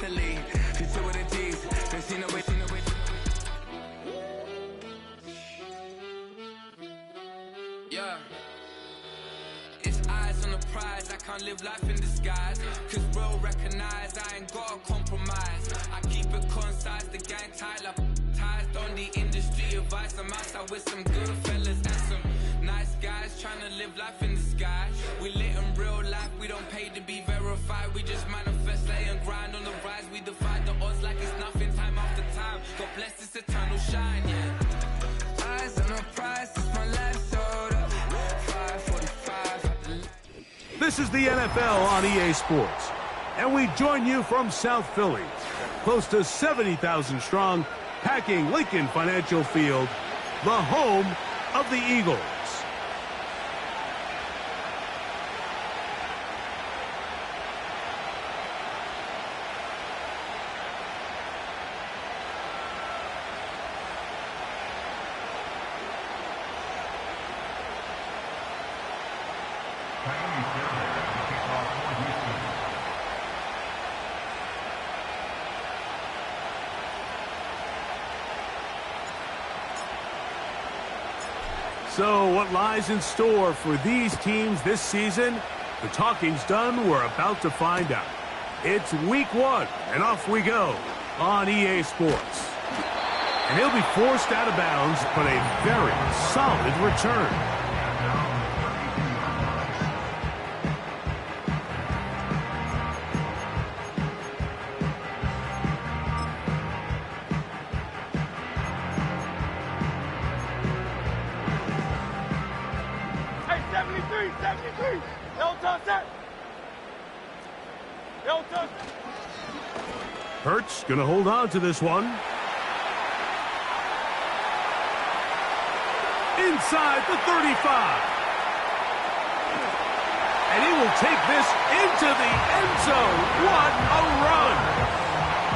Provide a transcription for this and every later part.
mentally. Future with the G's. They seen the way. Yeah. It's eyes on the prize, I can't live life in disguise. Cause bro recognize I ain't gotta compromise. I keep it concise, the gang tight like ties on the industry advice. I'm outside with some good fellas and some nice guys trying to live life in disguise. We lit in real life, we don't pay to be verified. We just manifest, lay and grind on the rise. We defy the odds like it's nothing, time after time. God bless this eternal shine, yeah. Eyes on the prize, it's my life sold up. 545. This is the NFL on EA Sports, and we join you from South Philly, close to 70,000 strong, packing Lincoln Financial Field, the home of the Eagles. So what lies in store for these teams this season? The talking's done. We're about to find out. It's week 1, and off we go on EA Sports. And he'll be forced out of bounds, but a very solid return. Hurts gonna hold on to this one. Inside the 35. And he will take this into the end zone. What a run.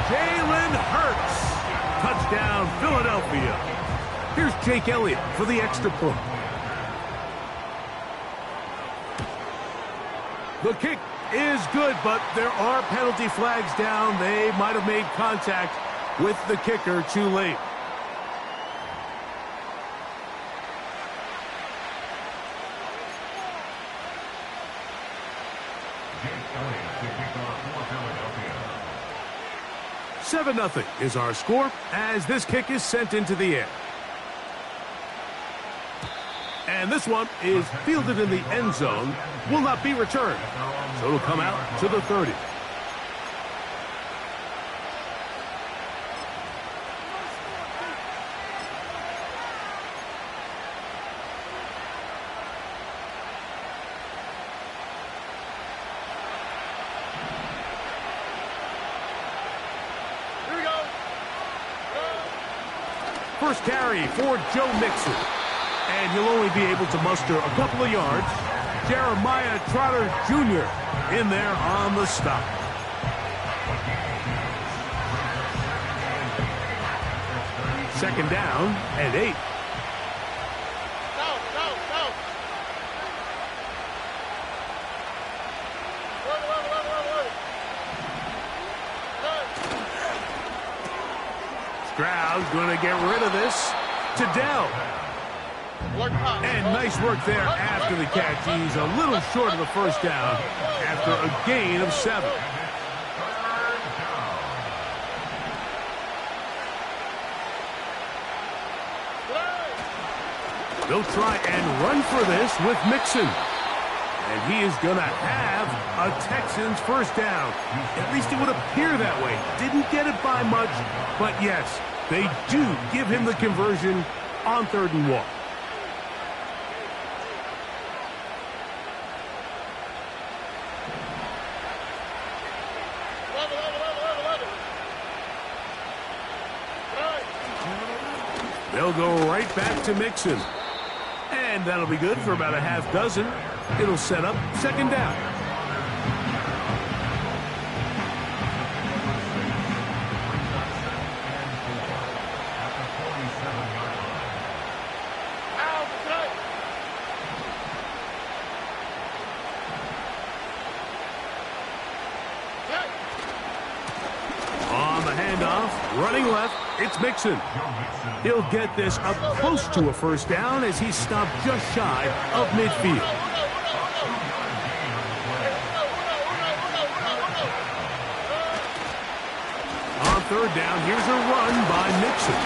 Jalen Hurts. Touchdown, Philadelphia. Here's Jake Elliott for the extra point. The kick is good, but there are penalty flags down. They might have made contact with the kicker too late. Philadelphia. 7-0 is our score as this kick is sent into the air. And this one is fielded in the end zone, will not be returned. So it'll come out to the 30. Here we go. First carry for Joe Mixon. And he'll only be able to muster a couple of yards. Jeremiah Trotter Jr. in there on the stop. Second down and 8. Stroud's going to get rid of this to Dell. And nice work there after the catch. He's a little short of the first down after a gain of 7. They'll try and run for this with Mixon. And he is going to have a Texans first down. At least it would appear that way. Didn't get it by much, but yes, they do give him the conversion on 3rd and 1. They'll go right back to Mixon. And that'll be good for about a half dozen. It'll set up 2nd down. handoff, running left, it's Mixon. He'll get this up close to a first down as he's stopped just shy of midfield. On third down, here's a run by Mixon.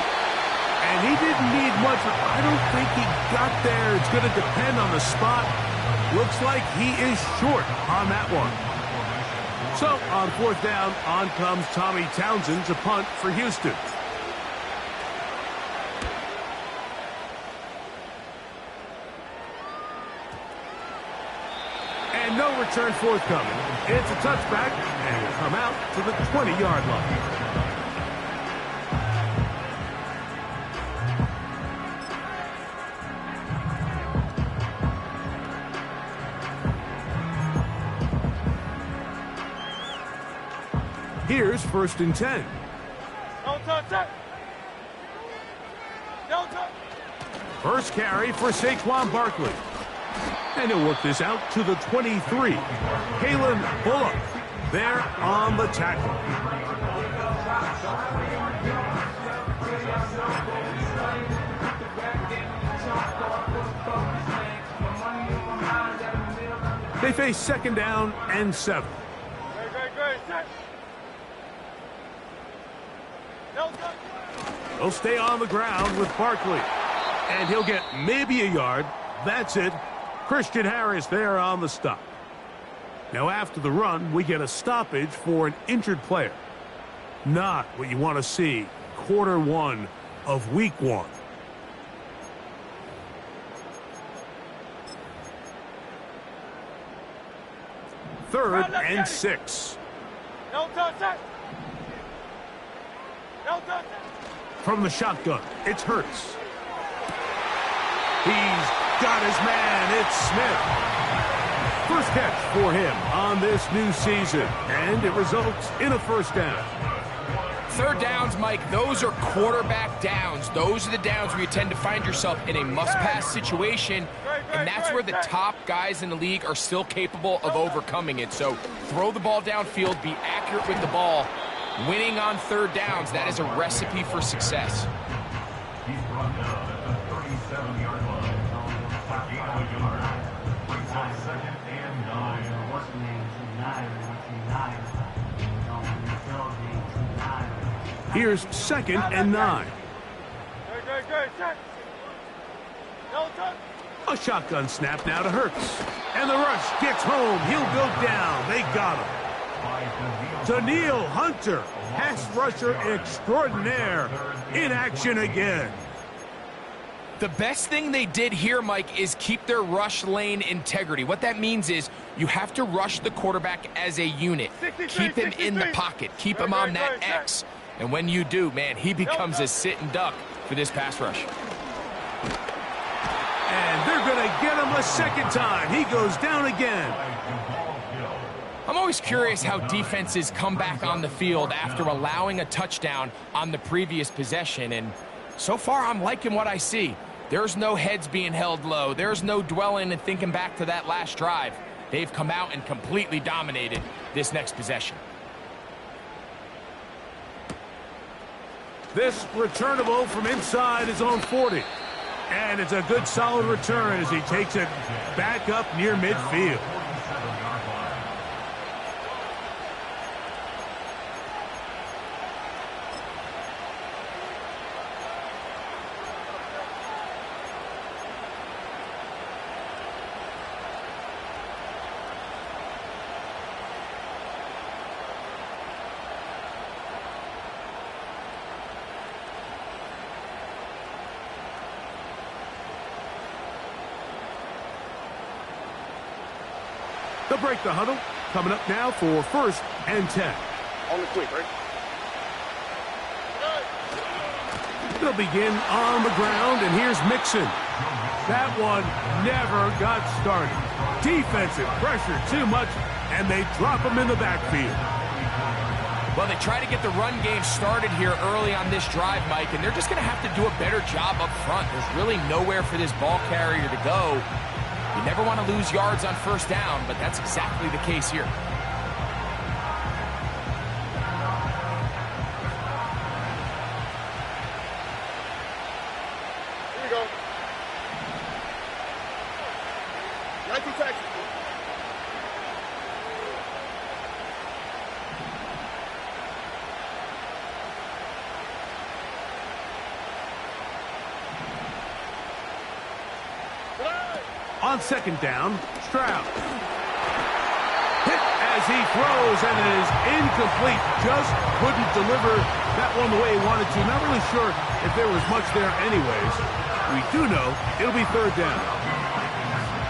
And he didn't need much. I don't think he got there. It's going to depend on the spot. Looks like he is short on that one. So, on fourth down, on comes Tommy Townsend to punt for Houston. And no return forthcoming. It's a touchback, and will come out to the 20-yard line. Here's 1st and 10. Don't touch it. Don't touch. First carry for Saquon Barkley. And he'll work this out to the 23. Kalen Bullock there on the tackle. They face 2nd down and 7. Great. Set. He'll stay on the ground with Barkley. And he'll get maybe a yard. That's it. Christian Harris there on the stop. Now after the run, we get a stoppage for an injured player. Not what you want to see. Quarter 1 of week 1. Third and 6. Don't touch it. Don't touch it. From the shotgun, it's Hurts. He's got his man. It's Smith. First catch for him on this new season, and it results in a first down. Third downs, Mike, those are quarterback downs. Those are the downs where you tend to find yourself in a must-pass situation, and that's where the top guys in the league are still capable of overcoming it. So throw the ball downfield, be accurate with the ball. Winning on third downs, that is a recipe for success. He's brought down at the 37-yard line. Second and 9. Here's 2nd and 9. Great. Set. Don't touch. A shotgun snap now to Hurts. And the rush gets home. He'll go down. They got him. Danielle Hunter, pass rusher extraordinaire, in action again. The best thing they did here, Mike, is keep their rush lane integrity. What that means is you have to rush the quarterback as a unit. Keep him in the pocket. Keep him on that X. And when you do, man, he becomes a sitting duck for this pass rush. And they're going to get him a second time. He goes down again. I'm always curious how defenses come back on the field after allowing a touchdown on the previous possession. And so far, I'm liking what I see. There's no heads being held low. There's no dwelling and thinking back to that last drive. They've come out and completely dominated this next possession. This returnable from inside his own 40. And it's a good solid return as he takes it back up near midfield. They'll break the huddle. Coming up now for 1st and 10. On the quick, right? They'll begin on the ground, and here's Mixon. That one never got started. Defensive pressure too much, and they drop him in the backfield. Well, they try to get the run game started here early on this drive, Mike, and they're just going to have to do a better job up front. There's really nowhere for this ball carrier to go. You never want to lose yards on first down, but that's exactly the case here. 2 Texans. On second down, Stroud. Hit as he throws, and it is incomplete. Just couldn't deliver that one the way he wanted to. Not really sure if there was much there anyways. We do know it'll be third down.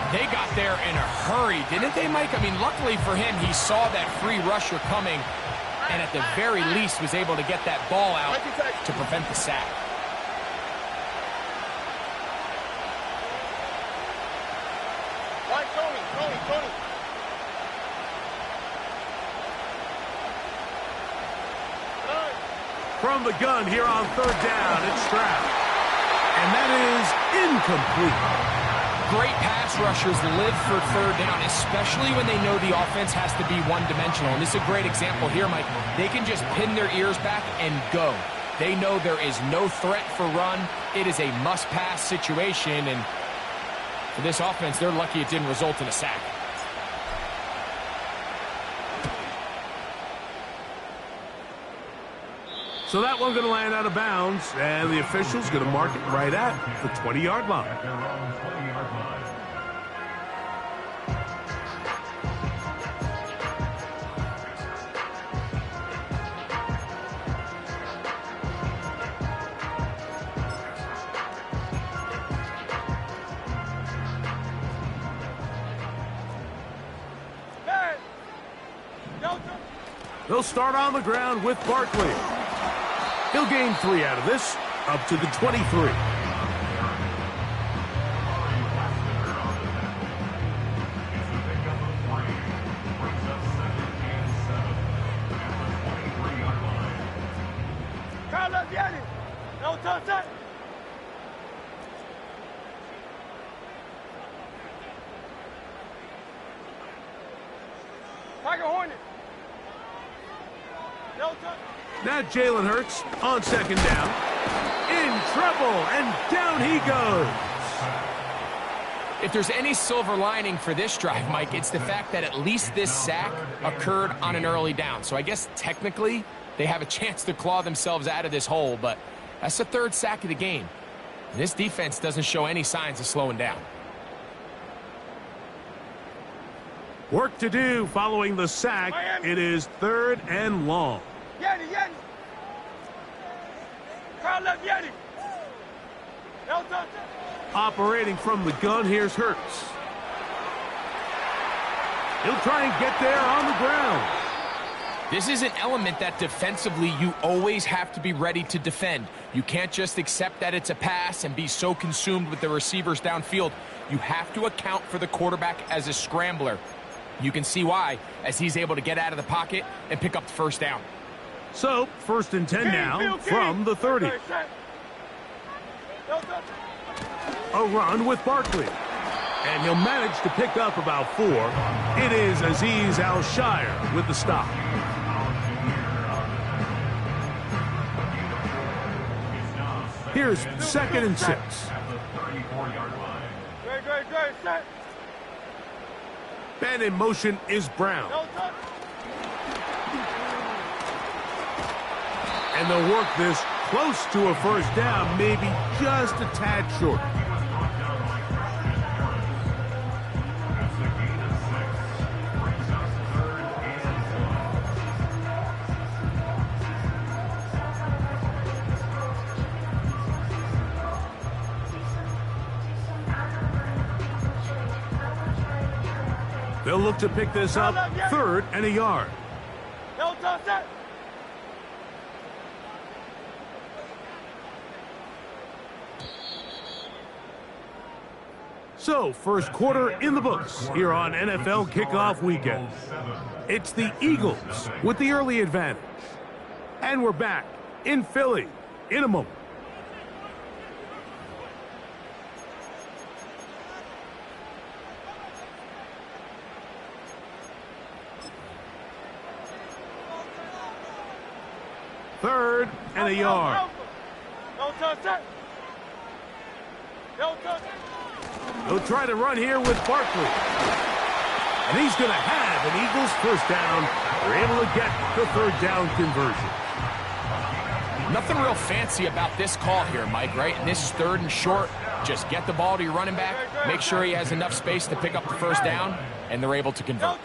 They got there in a hurry, didn't they, Mike? I mean, luckily for him, he saw that free rusher coming, and at the very least was able to get that ball out to prevent the sack. Tony. From the gun here on third down, it's Stroud. And that is incomplete. Great pass rushers live for third down, especially when they know the offense has to be one-dimensional. And this is a great example here, Mike. They can just pin their ears back and go. They know there is no threat for run. It is a must-pass situation, and for this offense, they're lucky it didn't result in a sack. So that one's going to land out of bounds, and the official's going to mark it right at the 20-yard line. At their own 20-yard line. They'll start on the ground with Barkley. He'll gain 3 out of this, up to the 23. No touch. Tiger Hornet. No touch. Now Jalen Hurts on second down. In trouble, and down he goes. If there's any silver lining for this drive, Mike, it's the fact that at least this sack occurred on an early down. So I guess technically they have a chance to claw themselves out of this hole, but that's the 3rd sack of the game. This defense doesn't show any signs of slowing down. Work to do following the sack. It is 3rd and long. Yeti. Crowd left Yeti. No touch. Operating from the gun, here's Hurts. He'll try and get there on the ground. This is an element that defensively you always have to be ready to defend. You can't just accept that it's a pass and be so consumed with the receivers downfield. You have to account for the quarterback as a scrambler. You can see why, as he's able to get out of the pocket and pick up the first down. So, 1st and 10 now from the 30. A run with Barkley. And he'll manage to pick up about 4. It is Azeez Al-Shire with the stop. Here's 2nd and 6. At the 34-yard line. Great, set. And in motion is Brown. No touch. And they'll work this close to a first down, maybe just a tad short. That's a gain of 6. Brings us 3rd and 1. They'll look to pick this up 3rd and a yard. No touch. So, first quarter in the books here on NFL Kickoff Weekend. It's the Eagles with the early advantage. And we're back in Philly in a moment. Third and a yard. No touch. No touch. He'll try to run here with Barkley. And he's going to have an Eagles first down. They're able to get the third down conversion. Nothing real fancy about this call here, Mike, right? And this is 3rd and short. Just get the ball to your running back, make sure he has enough space to pick up the first down, and they're able to convert.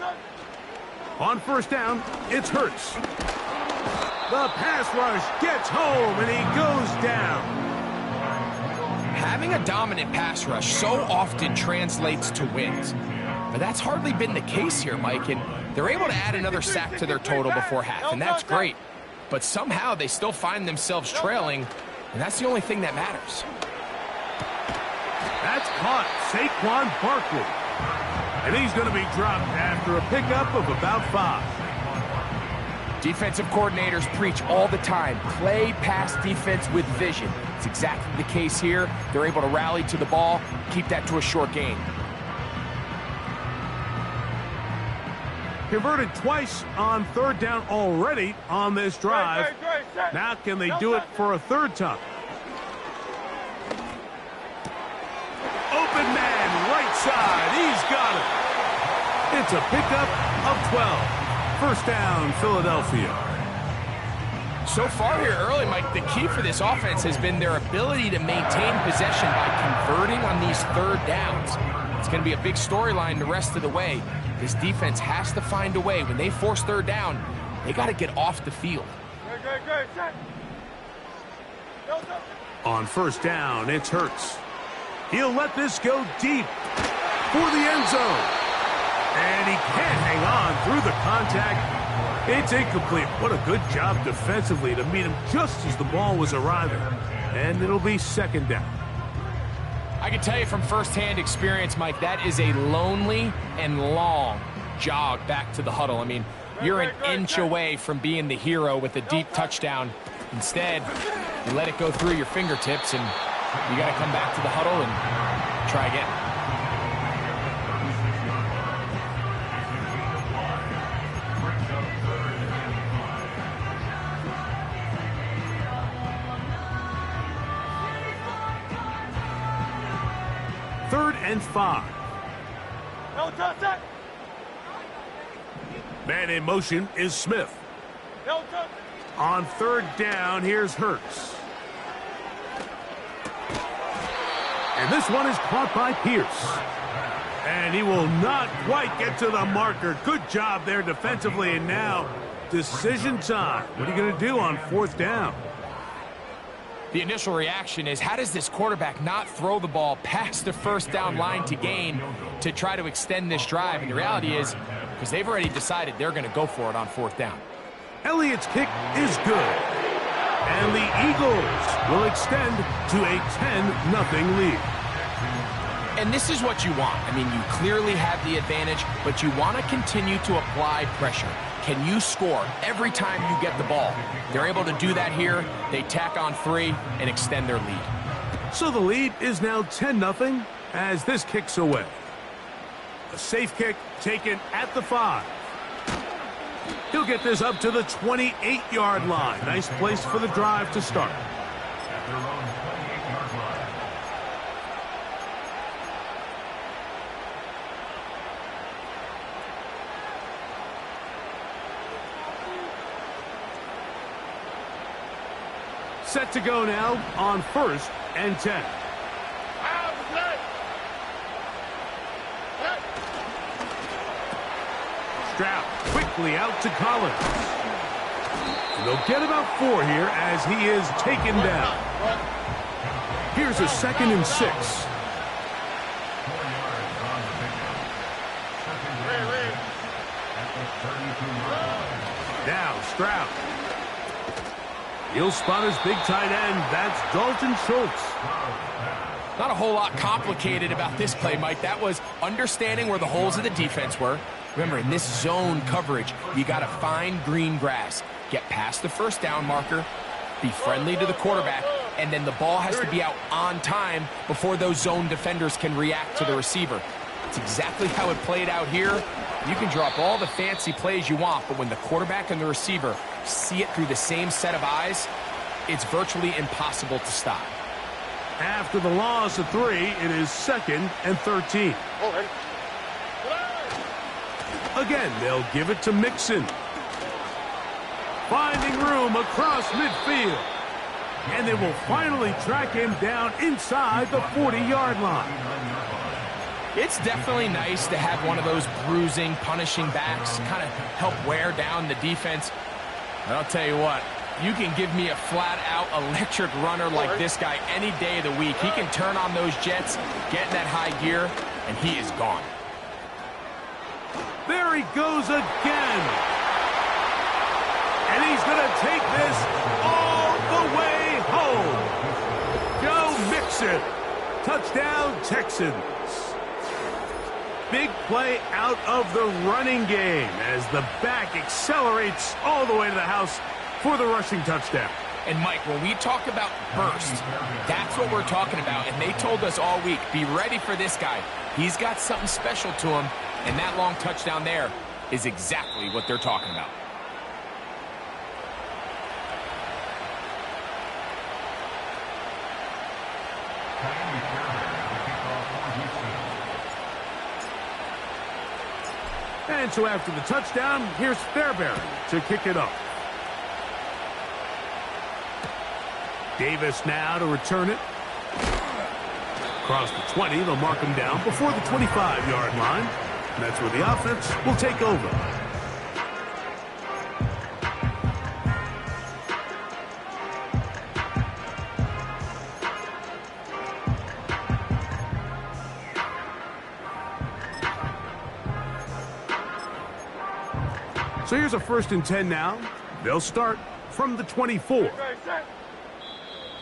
On first down, it's Hurts. The pass rush gets home, and he goes down. Having a dominant pass rush so often translates to wins. But that's hardly been the case here, Mike, and they're able to add another sack to their total before half, and that's great. But somehow they still find themselves trailing, and that's the only thing that matters. That's caught Saquon Barkley. And he's going to be dropped after a pickup of about 5. Defensive coordinators preach all the time, play pass defense with vision. It's exactly the case here. They're able to rally to the ball, keep that to a short gain. Converted twice on third down already on this drive. Now can they do it for a third time? Open man, right side. He's got it. It's a pickup of 12. First down, Philadelphia. So far here early, Mike, the key for this offense has been their ability to maintain possession by converting on these third downs. It's going to be a big storyline the rest of the way. This defense has to find a way. When they force third down, they got to get off the field. On first down, it's Hurts. He'll let this go deep for the end zone. And he can't hang on through the contact. It's incomplete. What a good job defensively to meet him just as the ball was arriving. And it'll be second down. I can tell you from firsthand experience, Mike, that is a lonely and long jog back to the huddle. I mean, you're an inch away from being the hero with a deep touchdown. Instead, you let it go through your fingertips, and you got to come back to the huddle and try again. Third and 5. Man in motion is Smith. On third down, here's Hurts. And this one is caught by Pierce. And he will not quite get to the marker. Good job there defensively. And now, decision time. What are you going to do on fourth down? The initial reaction is, how does this quarterback not throw the ball past the first down line to gain to try to extend this drive? And the reality is, because they've already decided they're going to go for it on fourth down. Elliott's kick is good. And the Eagles will extend to a 10-0 lead. And this is what you want. I mean, you clearly have the advantage, but you want to continue to apply pressure. Can you score every time you get the ball? They're able to do that here. They tack on 3 and extend their lead. So the lead is now 10-0 as this kicks away. A safe kick taken at the 5. He'll get this up to the 28-yard line. Nice place for the drive to start. Set to go now on first and 10. Stroud quickly out to Collins. And they'll get about 4 here as he is taken down. Here's a 2nd and 6. Now Stroud. He'll spot his big tight end. That's Dalton Schultz. Not a whole lot complicated about this play, Mike. That was understanding where the holes of the defense were. Remember, in this zone coverage, you got to find green grass. Get past the first down marker, be friendly to the quarterback, and then the ball has to be out on time before those zone defenders can react to the receiver. It's exactly how it played out here. You can drop all the fancy plays you want, but when the quarterback and the receiver see it through the same set of eyes, it's virtually impossible to stop. After the loss of 3, it is 2nd and 13. Again, they'll give it to Mixon. Finding room across midfield. And they will finally track him down inside the 40-yard line. It's definitely nice to have one of those bruising, punishing backs kind of help wear down the defense. But I'll tell you what, you can give me a flat-out electric runner like this guy any day of the week. He can turn on those jets, get in that high gear, and he is gone. There he goes again. And he's going to take this all the way home. Joe Mixon. Touchdown, Texans. Big play out of the running game as the back accelerates all the way to the house for the rushing touchdown. And, Mike, when we talk about burst, that's what we're talking about. And they told us all week, be ready for this guy. He's got something special to him, and that long touchdown there is exactly what they're talking about. And so after the touchdown, here's Fairbairn to kick it up. Davis now to return it. Across the 20, they'll mark him down before the 25-yard line. And that's where the offense will take over. So here's a 1st and 10 now. They'll start from the 24.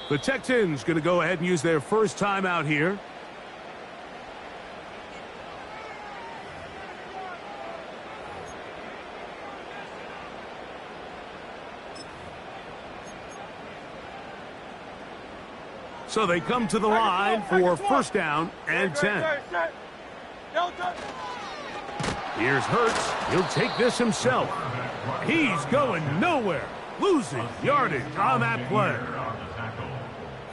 The Texans going to go ahead and use their first timeout here. So they come to the line for 1st down and 10. Here's Hurts. He'll take this himself. He's going nowhere. Losing yardage on that play.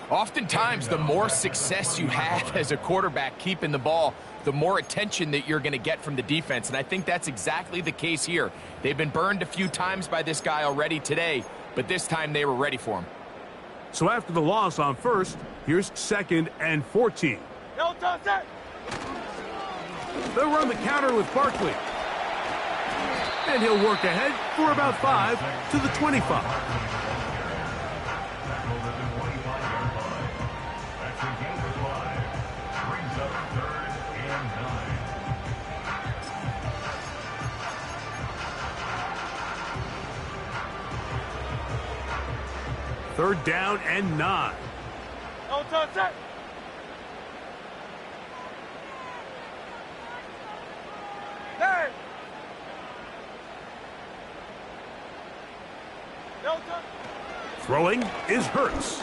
Oftentimes, the more success you have as a quarterback keeping the ball, the more attention that you're going to get from the defense. And I think that's exactly the case here. They've been burned a few times by this guy already today, but this time they were ready for him. So after the loss on 1st, here's 2nd and 14. They'll run the counter with Barkley. And he'll work ahead for about 5 to the 25. Third down and 9. No touch that. Hey. No touch. Throwing is Hurts.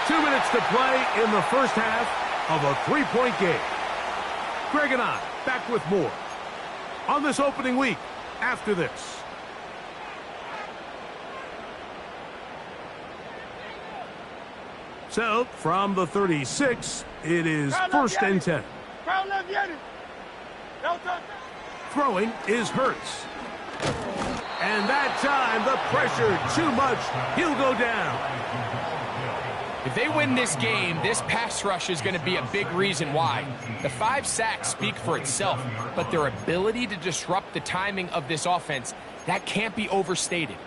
2 minutes to play in the first half of a 3-point game. Greg and I back with more on this opening week after this. So, from the 36, it is 1st and 10. Throwing is Hurts. And that time, the pressure too much. He'll go down. If they win this game, this pass rush is going to be a big reason why. The 5 sacks speak for itself, but their ability to disrupt the timing of this offense, that can't be overstated.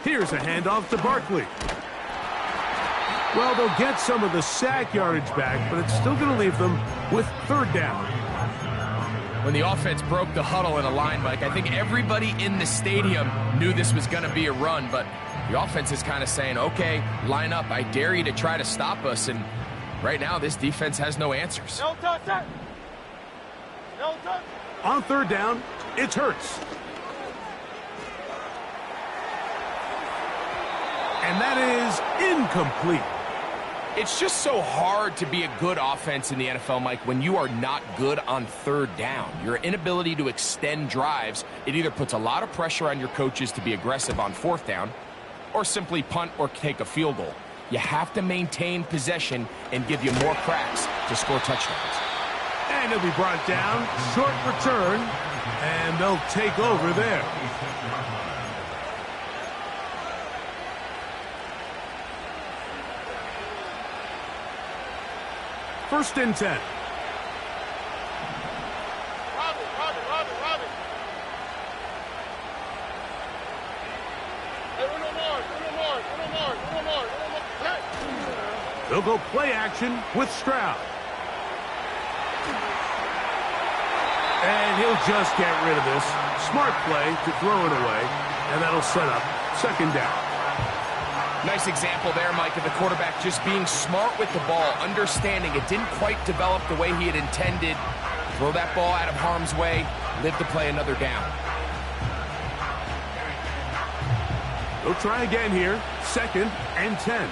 Here's a handoff to Barkley. Well, they'll get some of the sack yardage back, but it's still going to leave them with 3rd down. When the offense broke the huddle in a line, Mike, I think everybody in the stadium knew this was going to be a run, but the offense is kind of saying, okay, line up. I dare you to try to stop us, and right now this defense has no answers. No touch that. No touch. On 3rd down, it's Hurts. And that is incomplete. It's just so hard to be a good offense in the NFL, Mike, when you are not good on third down. Your inability to extend drives, it either puts a lot of pressure on your coaches to be aggressive on fourth down or simply punt or take a field goal. You have to maintain possession and give you more cracks to score touchdowns. And he'll be brought down, short return, and they'll take over there. First and 10. Robin. Hey, uno more. Hey. They'll go play action with Stroud. And he'll just get rid of this. Smart play to throw it away, and that'll set up second down. Nice example there, Mike, of the quarterback just being smart with the ball, understanding it didn't quite develop the way he had intended. Throw that ball out of harm's way, live to play another down. They'll try again here, second and 10.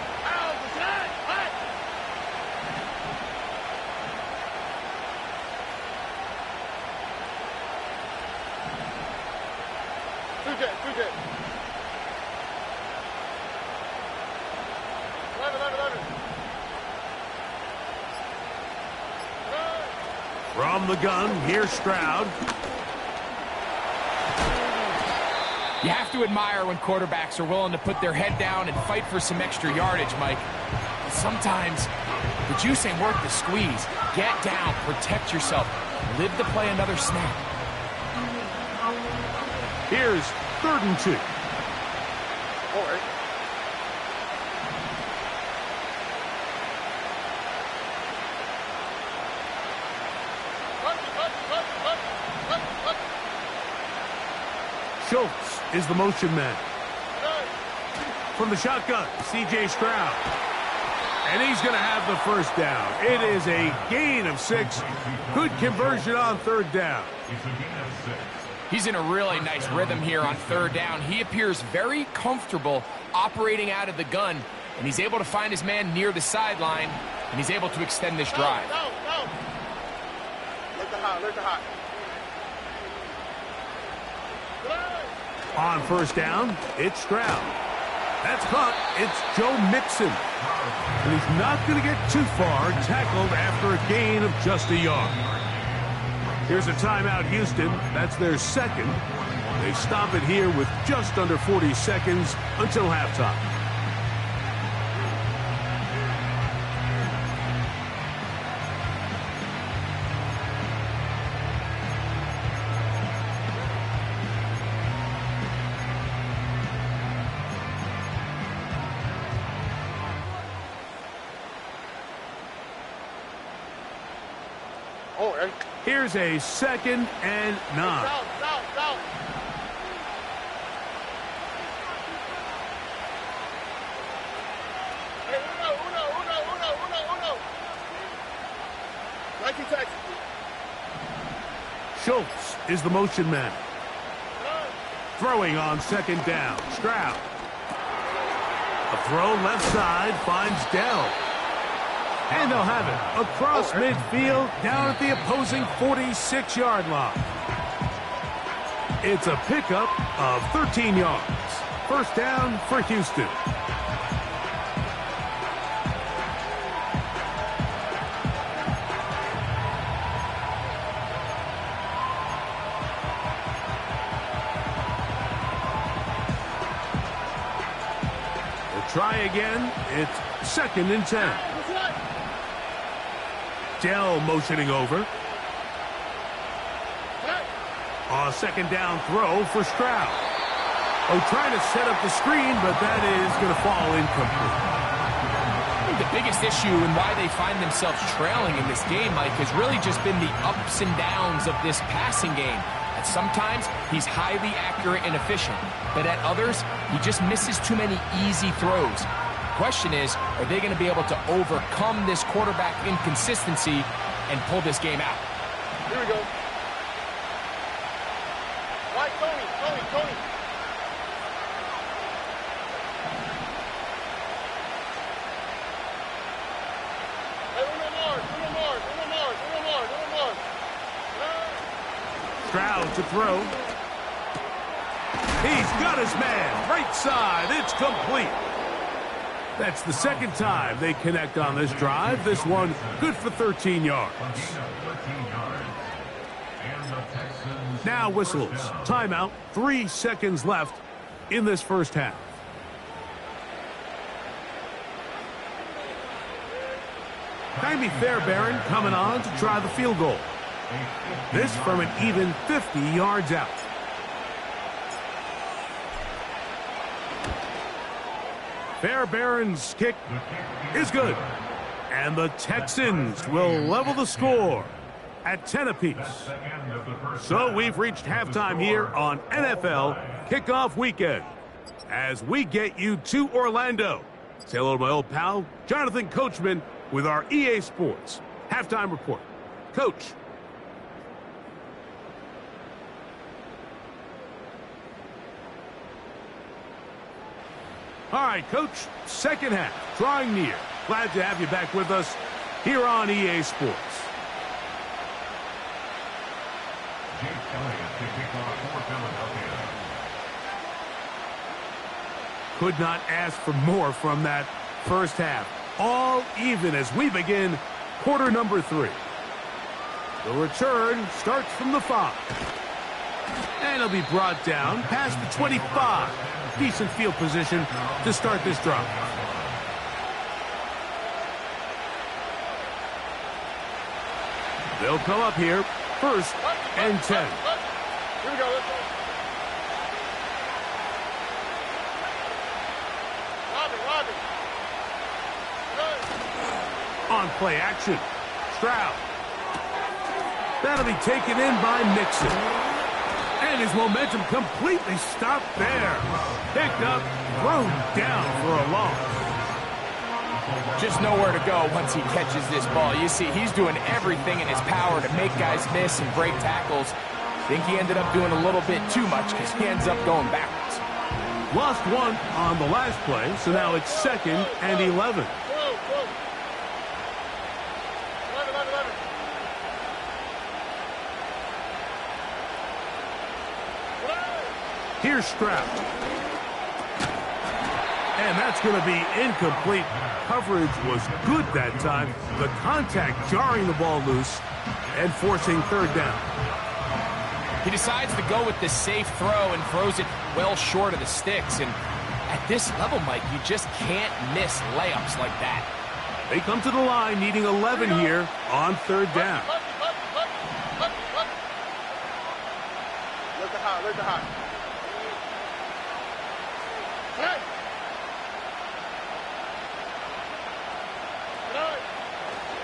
From the gun, here's Stroud. You have to admire when quarterbacks are willing to put their head down and fight for some extra yardage, Mike. But sometimes the juice ain't worth the squeeze. Get down, protect yourself, live to play another snap. Here's 3rd and 2. All right. Schultz is the motion man. From the shotgun, C.J. Stroud. And he's going to have the first down. It is a gain of 6. Good conversion on third down. He's in a really nice rhythm here on third down. He appears very comfortable operating out of the gun, and he's able to find his man near the sideline, and he's able to extend this drive. No. Let the hot. On first down, it's Stroud. That's caught. It's Joe Mixon. And he's not going to get too far, tackled after a gain of just a yard. Here's a timeout, Houston. That's their second. They stop it here with just under 40 seconds until halftime. Here's a 2nd and 9. Down. Hey, uno. Nike. Schultz is the motion man. Throwing on 2nd down. Stroud. A throw left side finds Dell. And they'll have it across midfield down at the opposing 46-yard line. It's a pickup of 13 yards. First down for Houston. They'll try again. It's 2nd and 10. Dell motioning over. A 2nd down throw for Stroud. Trying to set up the screen, but that is going to fall incomplete. I think the biggest issue and why they find themselves trailing in this game, Mike, has really just been the ups and downs of this passing game. At sometimes, he's highly accurate and efficient, but at others, he just misses too many easy throws. Question is, are they going to be able to overcome this quarterback inconsistency and pull this game out? Here we go. Right, Tony. Stroud to throw. He's got his man. Right side. It's complete. That's the second time they connect on this drive. This one good for 13 yards. Now whistles. Timeout. 3 seconds left in this first half. Jaime Fairbairn coming on to try the field goal. This from an even 50 yards out. Fairbairn's kick is good. And the Texans will level the score at 10 apiece. So we've reached halftime here on NFL Kickoff Weekend as we get you to Orlando. Say hello to my old pal, Jonathan Coachman, with our EA Sports Halftime Report. Coach. All right, Coach, second half, drawing near. Glad to have you back with us here on EA Sports. Could not ask for more from that first half. All even as we begin quarter number 3. The return starts from the 5. And it'll be brought down past the 25. Decent field position to start this drive. They'll come up here, first and 10. Here we go. Let's go. Robbie. On play action, Stroud. That'll be taken in by Nixon. And his momentum completely stopped there. Picked up, thrown down for a loss. Just nowhere to go once he catches this ball. You see, he's doing everything in his power to make guys miss and break tackles. I think he ended up doing a little bit too much because he ends up going backwards. Lost one on the last play, so now it's 2nd and 11. Here's Stroud. And that's going to be incomplete. Coverage was good that time. The contact jarring the ball loose and forcing third down. He decides to go with the safe throw and throws it well short of the sticks. And at this level, Mike, you just can't miss layups like that. They come to the line needing 11 here on third down. Look at high.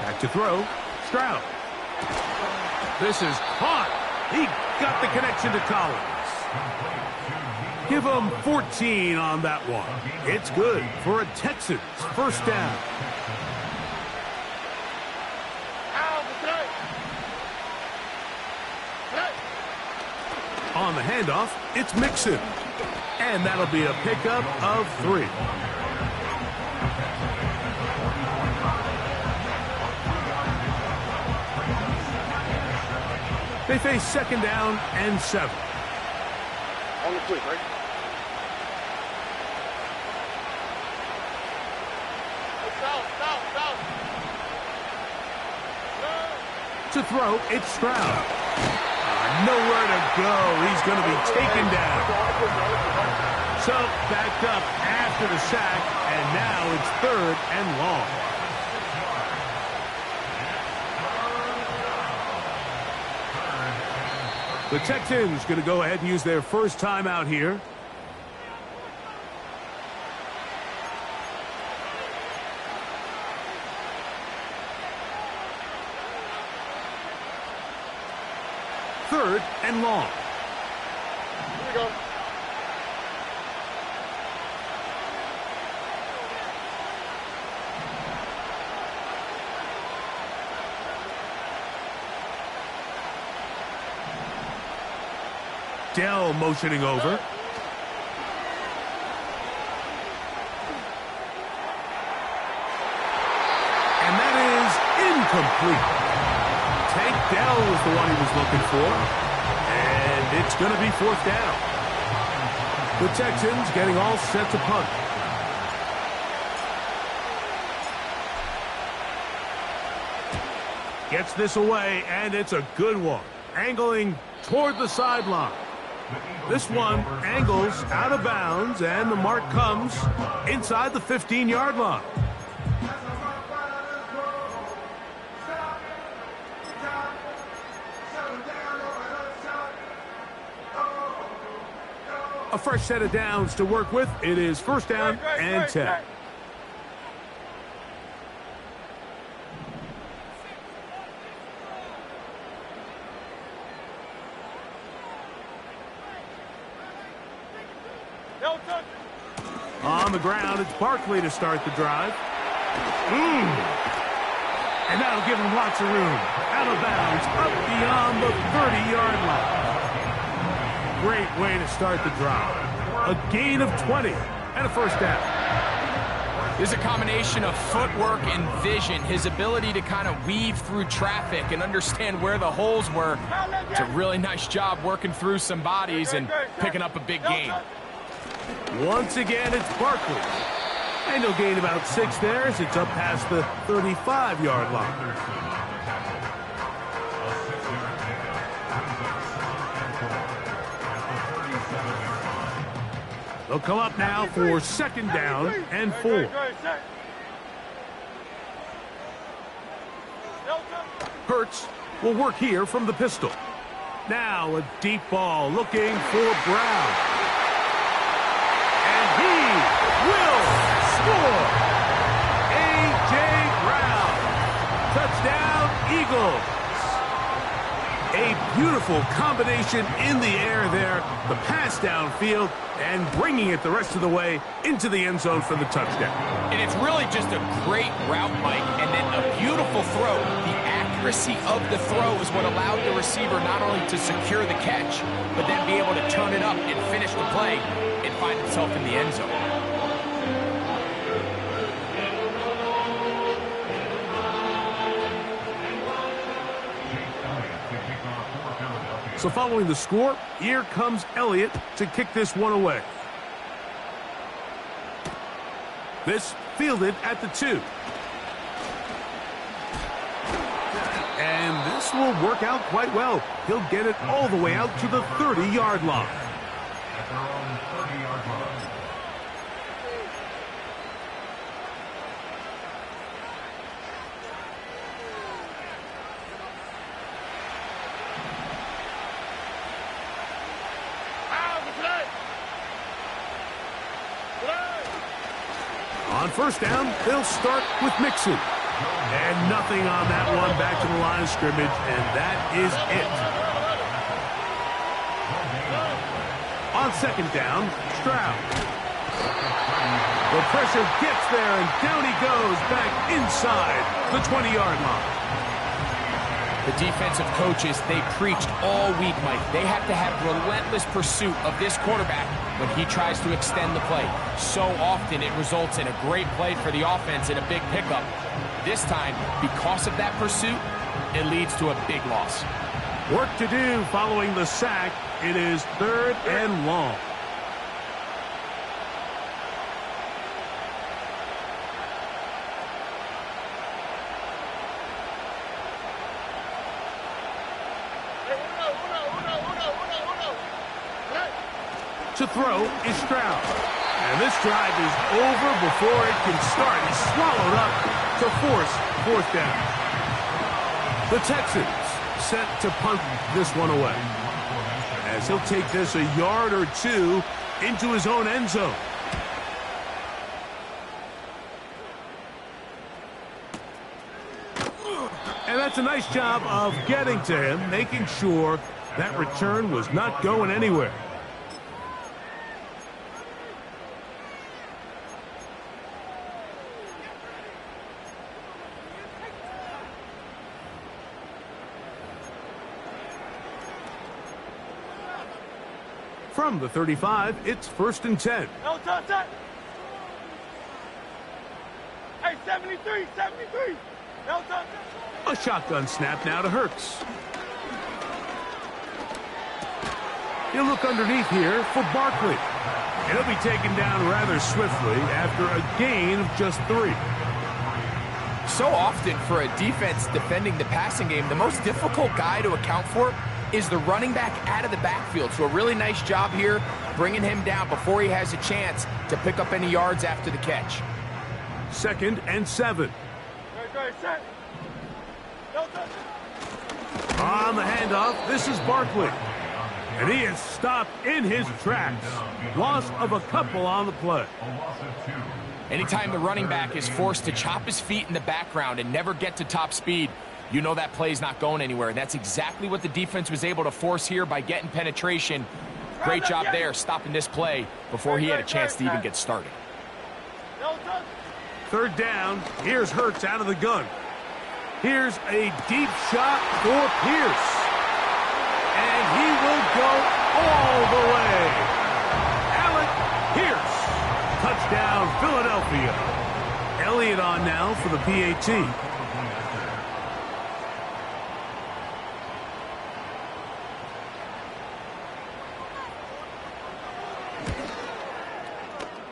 Back to throw, Stroud. This is caught. He got the connection to Collins. Give him 14 on that one. It's good for a Texans first down. On the handoff, it's Mixon. And that'll be a pickup of 3. They face 2nd down and 7. On the quick, right? To throw, it's Stroud. Nowhere to go. He's going to be taken down. So, backed up after the sack, and now it's 3rd and long. The Texans going to go ahead and use their first timeout here. Third and long. Here we go. Dell motioning over. And that is incomplete. Tank Dell was the one he was looking for. And it's going to be 4th down. The Texans getting all set to punt. Gets this away, and it's a good one. Angling toward the sideline. This one angles out of bounds, and the mark comes inside the 15-yard line. A fresh set of downs to work with. It is 1st down and 10. On the ground, it's Barkley to start the drive. And that'll give him lots of room. Out of bounds, up beyond the 30-yard line. Great way to start the drive. A gain of 20 and a 1st down. There's a combination of footwork and vision. His ability to kind of weave through traffic and understand where the holes were. It's a really nice job working through some bodies and picking up a big gain. Once again, it's Barkley. And he'll gain about 6 there as it's up past the 35-yard line. They'll come up now for 2nd down and 4. Hurts will work here from the pistol. Now a deep ball looking for Brown. And he will score. A.J. Brown. Touchdown, Eagles. A beautiful combination in the air there. The pass downfield and bringing it the rest of the way into the end zone for the touchdown. And it's really just a great route, Mike, and then a beautiful throw. The accuracy of the throw is what allowed the receiver not only to secure the catch, but then be able to turn it up and finish the play and find himself in the end zone. So following the score, here comes Elliott to kick this one away. This fielded at the 2. And this will work out quite well. He'll get it all the way out to the 30-yard line. At their own 30-yard line. On 1st down, they'll start with Mixon. And nothing on that one, back to the line of scrimmage, and that is it. On 2nd down, Stroud. The pressure gets there, and down he goes back inside the 20-yard line. The defensive coaches, they preached all week, Mike. They have to have relentless pursuit of this quarterback when he tries to extend the play. So often it results in a great play for the offense and a big pickup. This time, because of that pursuit, it leads to a big loss. Work to do following the sack. It is 3rd and long. To throw is Stroud. And this drive is over before it can start. He's swallowed up to force 4th down. The Texans set to punt this one away, as he'll take this a yard or 2 into his own end zone. And that's a nice job of getting to him, making sure that return was not going anywhere. From the 35, it's 1st and 10. Hey, 73, 73. A shotgun snap now to Hurts. He'll look underneath here for Barkley. And he'll be taken down rather swiftly after a gain of just 3. So often for a defense defending the passing game, the most difficult guy to account for is the running back out of the backfield. So a really nice job here bringing him down before he has a chance to pick up any yards after the catch. 2nd and 7. Set. On the handoff, this is Barkley. And he is stopped in his tracks. Loss of a couple on the play. Anytime the running back is forced to chop his feet in the background and never get to top speed, you know that play's not going anywhere. That's exactly what the defense was able to force here by getting penetration. Great job there stopping this play before he had a chance to even get started. 3rd down. Here's Hurts out of the gun. Here's a deep shot for Pierce. And he will go all the way. Alec Pierce. Touchdown, Philadelphia. Elliott on now for the PAT.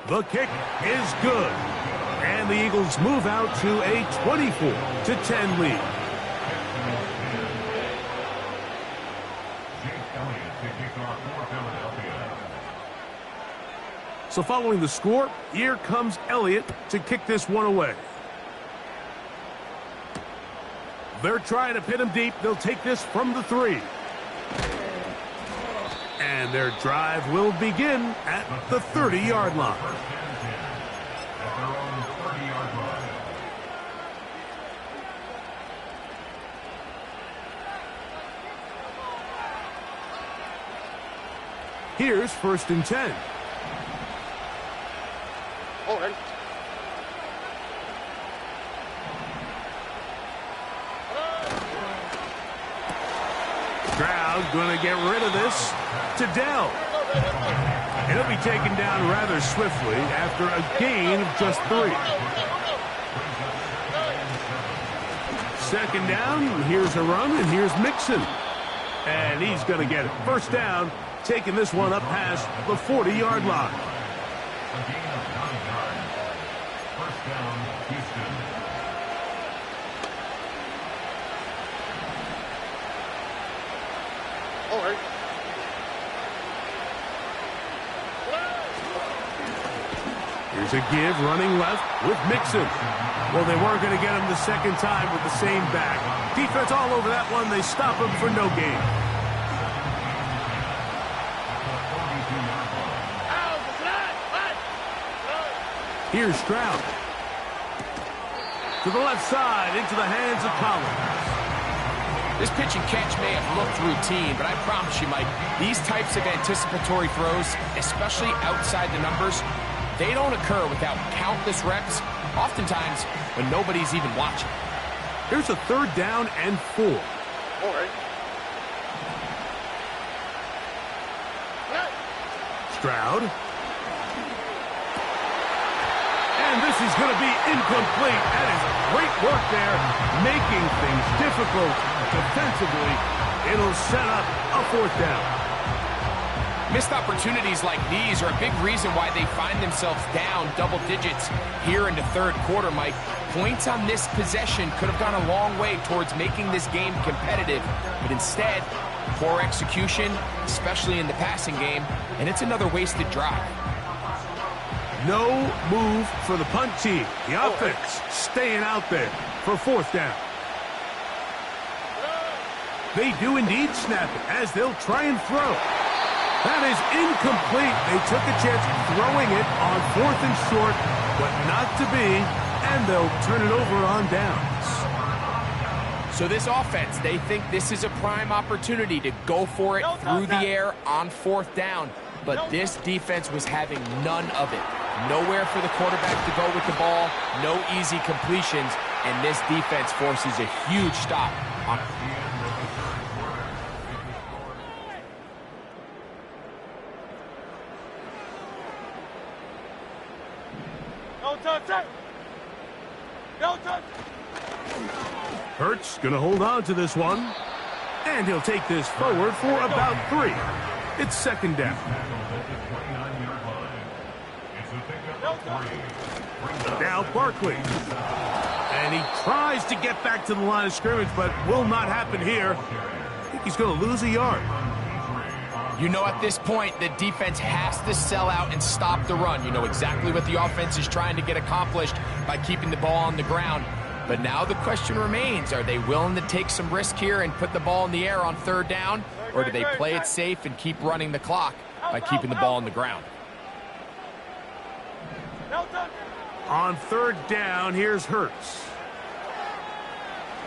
The kick is good. And the Eagles move out to a 24-10 lead. So following the score, here comes Elliott to kick this one away. They're trying to pin him deep. They'll take this from the 3. And their drive will begin at the 30-yard line. Here's 1st and 10. All right. Stroud going to get rid of this to Dell. And he'll be taken down rather swiftly after a gain of just 3. 2nd down, here's a run, and here's Mixon. And he's going to get it. 1st down, taking this one up past the 40-yard line. A gain of 9 yards. 1st down, Houston. All right. Here's a give running left with Mixon. Well, they weren't going to get him the 2nd time with the same back. Defense all over that one. They stop him for no gain. Here's Stroud. To the left side, into the hands of Collins. This pitch and catch may have looked routine, but I promise you, Mike, these types of anticipatory throws, especially outside the numbers, they don't occur without countless reps, oftentimes when nobody's even watching. Here's a 3rd down and 4. All right. Stroud. And this is going to be incomplete. That is great work there, making things difficult defensively. It'll set up a 4th down. Missed opportunities like these are a big reason why they find themselves down double digits here in the 3rd quarter, Mike. Points on this possession could have gone a long way towards making this game competitive, but instead, poor execution, especially in the passing game, and it's another wasted drive. No move for the punt team. The offense staying out there for 4th down. They do indeed snap it as they'll try and throw. That is incomplete. They took a chance throwing it on 4th and short, but not to be, and they'll turn it over on downs. So this offense, they think this is a prime opportunity to go for it through the air on 4th down, but this defense was having none of it. Nowhere for the quarterback to go with the ball, no easy completions, and this defense forces a huge stop on. No touch. No touch. Hurts going to hold on to this one, and he'll take this forward for about 3. It's second down. Now Barkley. And he tries to get back to the line of scrimmage, but will not happen here. I think he's going to lose a yard. You know, at this point, the defense has to sell out and stop the run. You know exactly what the offense is trying to get accomplished by keeping the ball on the ground. But now the question remains, are they willing to take some risk here and put the ball in the air on third down? Or do they play it safe and keep running the clock by keeping the ball on the ground? On third down, here's Hurts.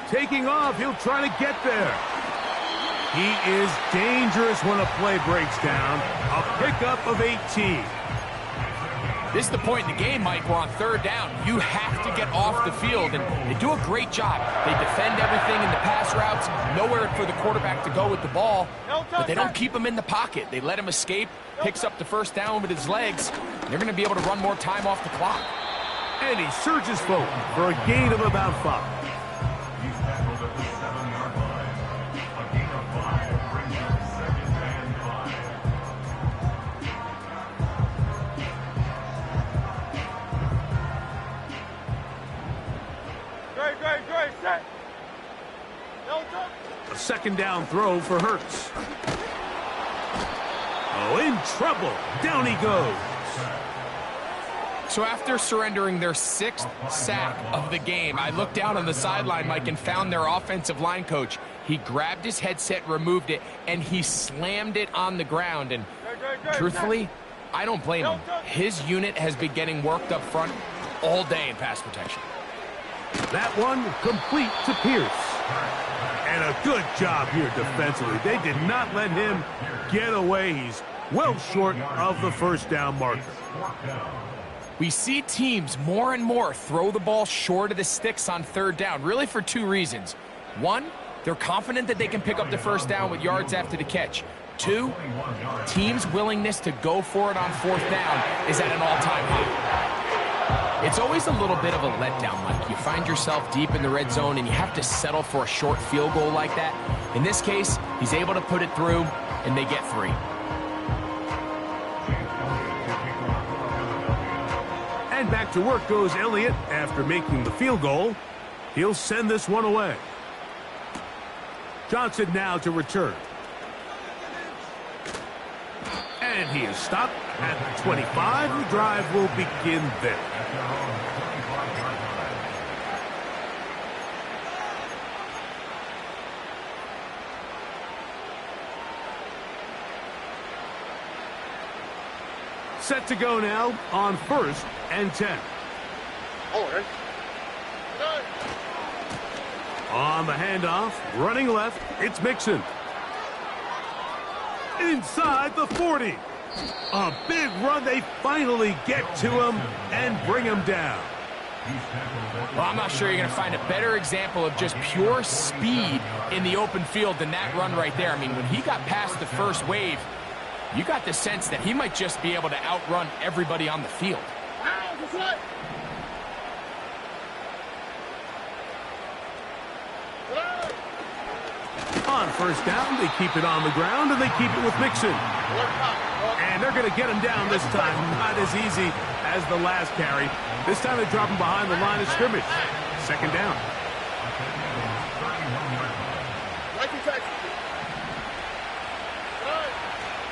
Taking off, he'll try to get there. He is dangerous when a play breaks down. A pickup of 18. This is the point in the game, Mike, where on third down, you have to get off the field, and they do a great job. They defend everything in the pass routes, nowhere for the quarterback to go with the ball, but they don't keep him in the pocket. They let him escape, picks up the first down with his legs, and they're going to be able to run more time off the clock. And he surges forward for a gain of about 5. He's tackled at the 7-yard line. A gain of 5 brings up 2nd and 5. Great, set. A second down throw for Hurts. Oh, in trouble. Down he goes. So after surrendering their 6th sack of the game, I looked down on the sideline, Mike, and found their offensive line coach. He grabbed his headset, removed it, and he slammed it on the ground. And truthfully, I don't blame him. His unit has been getting worked up front all day in pass protection. That one complete to Pierce. And a good job here defensively. They did not let him get away. He's well short of the first down marker. We see teams more and more throw the ball short of the sticks on third down, really for 2 reasons. 1, they're confident that they can pick up the first down with yards after the catch. 2, teams' willingness to go for it on fourth down is at an all-time high. It's always a little bit of a letdown, Mike. You find yourself deep in the red zone and you have to settle for a short field goal like that. In this case, he's able to put it through, and they get 3. And back to work goes Elliott after making the field goal. He'll send this one away. Johnson now to return. And he is stopped at the 25. The drive will begin there. Set to go now on 1st and 10. On the handoff, running left, it's Mixon. Inside the 40. A big run. They finally get to him and bring him down. Well, I'm not sure you're going to find a better example of just pure speed in the open field than that run right there. I mean, when he got past the first wave, you got the sense that he might just be able to outrun everybody on the field. On first down, they keep it on the ground, and they keep it with Mixon. And they're going to get him down this time. Not as easy as the last carry. This time they drop him behind the line of scrimmage. Second down.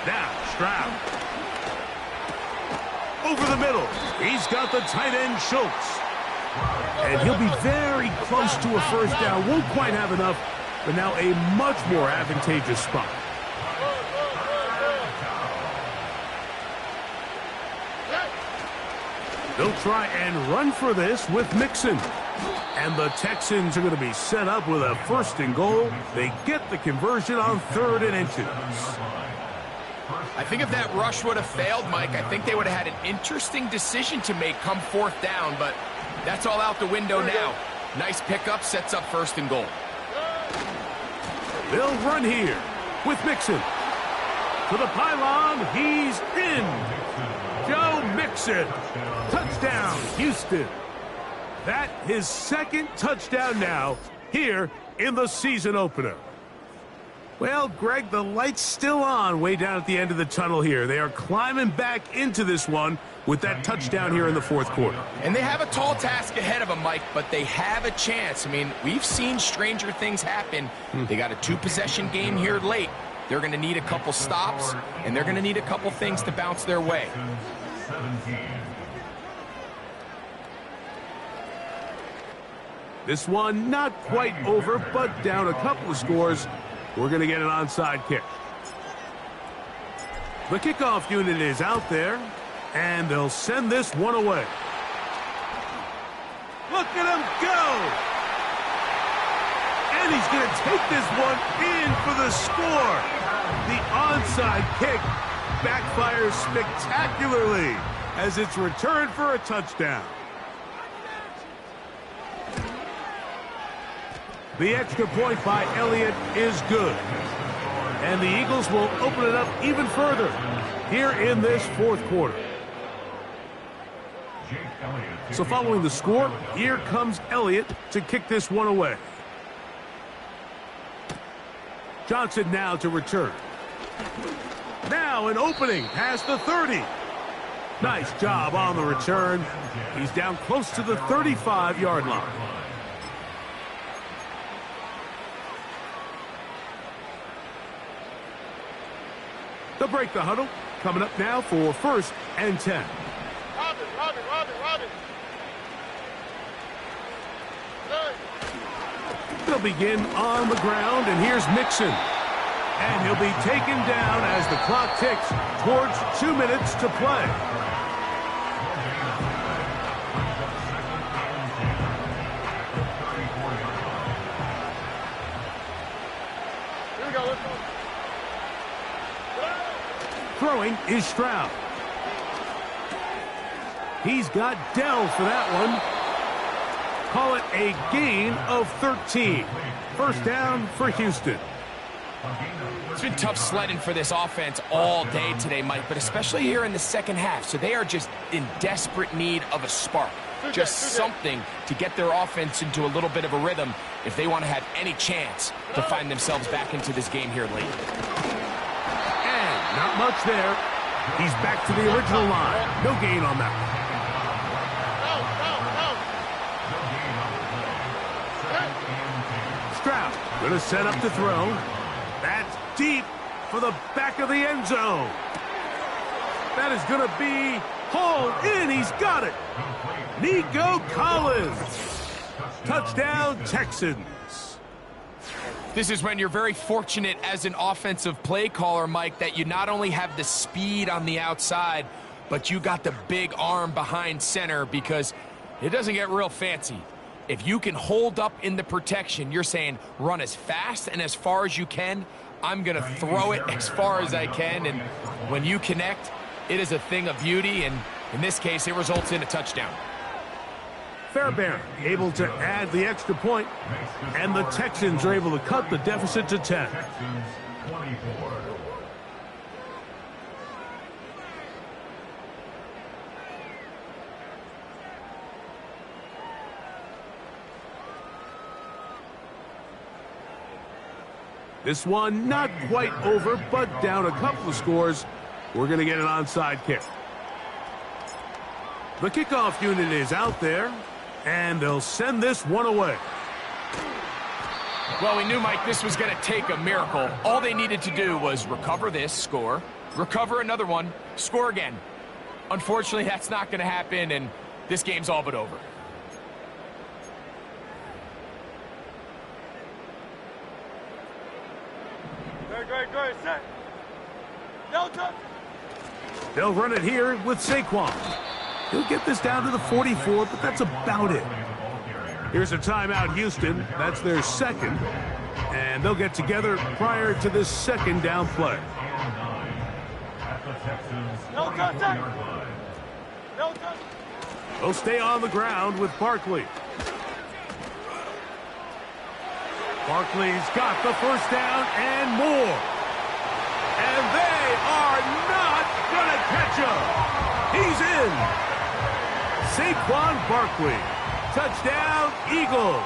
Now, Stroud. Over the middle. He's got the tight end, Schultz. And he'll be very close to a first down. Won't quite have enough, but now a much more advantageous spot. They'll try and run for this with Mixon. And the Texans are going to be set up with a 1st and goal. They get the conversion on 3rd and inches. I think if that rush would have failed, Mike, I think they would have had an interesting decision to make come 4th down, but that's all out the window now. Nice pickup, sets up 1st and goal. They'll run here with Mixon. To the pylon, he's in. Joe Mixon. Touchdown, Houston. That his 2nd touchdown now here in the season opener. Well, Greg, the light's still on way down at the end of the tunnel here. They are climbing back into this one with that touchdown here in the fourth quarter. And they have a tall task ahead of them, Mike, but they have a chance. I mean, we've seen stranger things happen. They got a two-possession game here late. They're going to need a couple stops, and they're going to need a couple things to bounce their way. 17. This one not quite over, but down a couple of scores. We're going to get an onside kick. The kickoff unit is out there, and they'll send this one away. Look at him go! And he's going to take this one in for the score. The onside kick backfires spectacularly as it's returned for a touchdown. The extra point by Elliott is good. And the Eagles will open it up even further here in this fourth quarter. So following the score, here comes Elliott to kick this one away. Johnson now to return. Now an opening past the 30. Nice job on the return. He's down close to the 35-yard line. They'll break the huddle. Coming up now for 1st and 10. Robin. They'll begin on the ground, and here's Mixon. And he'll be taken down as the clock ticks towards 2 minutes to play. Here we go, let's go. Throwing is Stroud. He's got Dell for that one. Call it a gain of 13. First down for Houston. It's been tough sledding for this offense all day today, Mike, but especially here in the second half. So they are just in desperate need of a spark. Just something to get their offense into a little bit of a rhythm if they want to have any chance to find themselves back into this game here late. And not much there. He's back to the original line. No gain on that. Stroud going to set up to throw. That's deep for the back of the end zone. That is going to be hauled in. He's got it. Nico Collins. Touchdown, Texans. This is when you're very fortunate as an offensive play caller, Mike, that you not only have the speed on the outside, but you got the big arm behind center, because it doesn't get real fancy. If you can hold up in the protection, you're saying run as fast and as far as you can. I'm going to throw it as far as I can. And when you connect, it is a thing of beauty. And in this case, it results in a touchdown. Fairbairn able to add the extra point, and the Texans are able to cut the deficit to 10. Texans 24. This one not quite over, but down a couple of scores. We're going to get an onside kick. The kickoff unit is out there, and they'll send this one away. Well, we knew, Mike, this was going to take a miracle. All they needed to do was recover this, score, recover another one, score again. Unfortunately, that's not going to happen, and this game's all but over. Great, set. Delta. They'll run it here with Saquon. He'll get this down to the 44, but that's about it. Here's a timeout, Houston. That's their second. And they'll get together prior to this second down play. No contact. No contact. They'll stay on the ground with Barkley. Barkley's got the first down and more. And they are not going to catch him. He's in. Saquon Barkley. Touchdown, Eagles.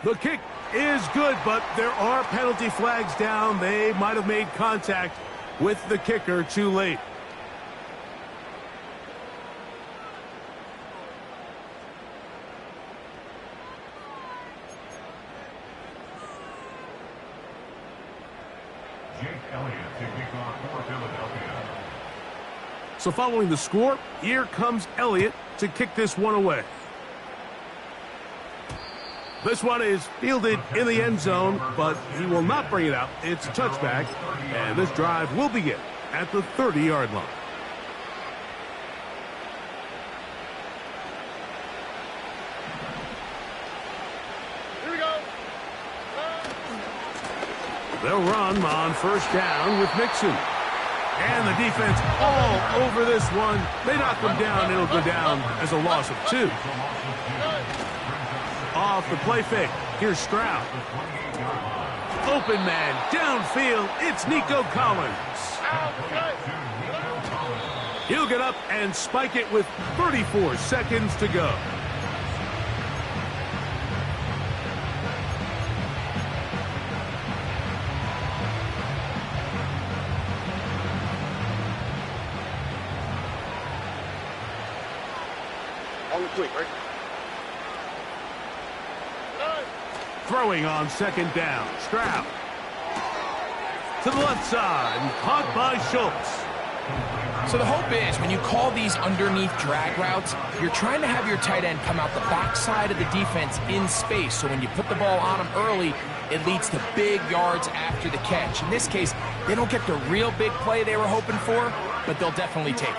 The kick is good, but there are penalty flags down. They might have made contact with the kicker too late. Jake Elliott to kick off for Philadelphia. So following the score, here comes Elliott to kick this one away. This one is fielded in the end zone, but he will not bring it out. It's a touchback, and this drive will begin at the 30-yard line. Here we go. They'll run on first down with Mixon. And the defense all over this one. They knock him down. It'll go down as a loss of 2. Off the play fake. Here's Stroud. Open man. Downfield. It's Nico Collins. He'll get up and spike it with 34 seconds to go. Quick, right? Throwing on second down. Stroud. To the left side. Caught by Schultz. So the hope is when you call these underneath drag routes, you're trying to have your tight end come out the backside of the defense in space. So when you put the ball on him early, it leads to big yards after the catch. In this case, they don't get the real big play they were hoping for, but they'll definitely take it.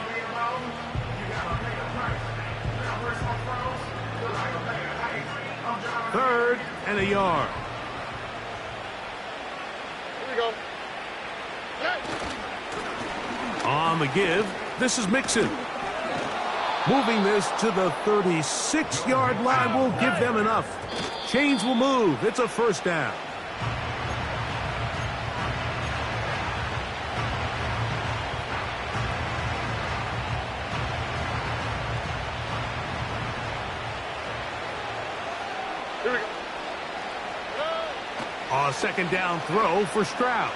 Third and a yard. Here we go. On the give, this is Mixon. Moving this to the 36-yard line will give them enough. Chains will move. It's a first down. A second down throw for Stroud.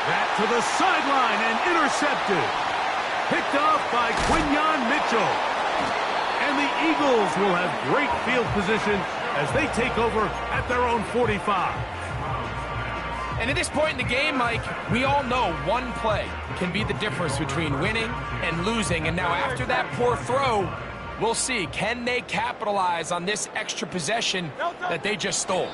That to the sideline and intercepted. Picked off by Quinyon Mitchell. And the Eagles will have great field position as they take over at their own 45. And at this point in the game, Mike, we all know one play can be the difference between winning and losing. And now after that poor throw, we'll see, can they capitalize on this extra possession that they just stole?